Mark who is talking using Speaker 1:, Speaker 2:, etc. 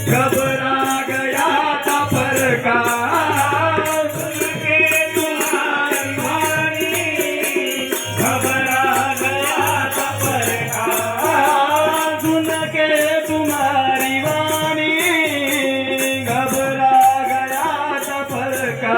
Speaker 1: घबरा गया था फरका सुन के तुम्हारी वाणी घबरा गया था फरका सुन के तुम्हारी वाणी घबरा गया था फरका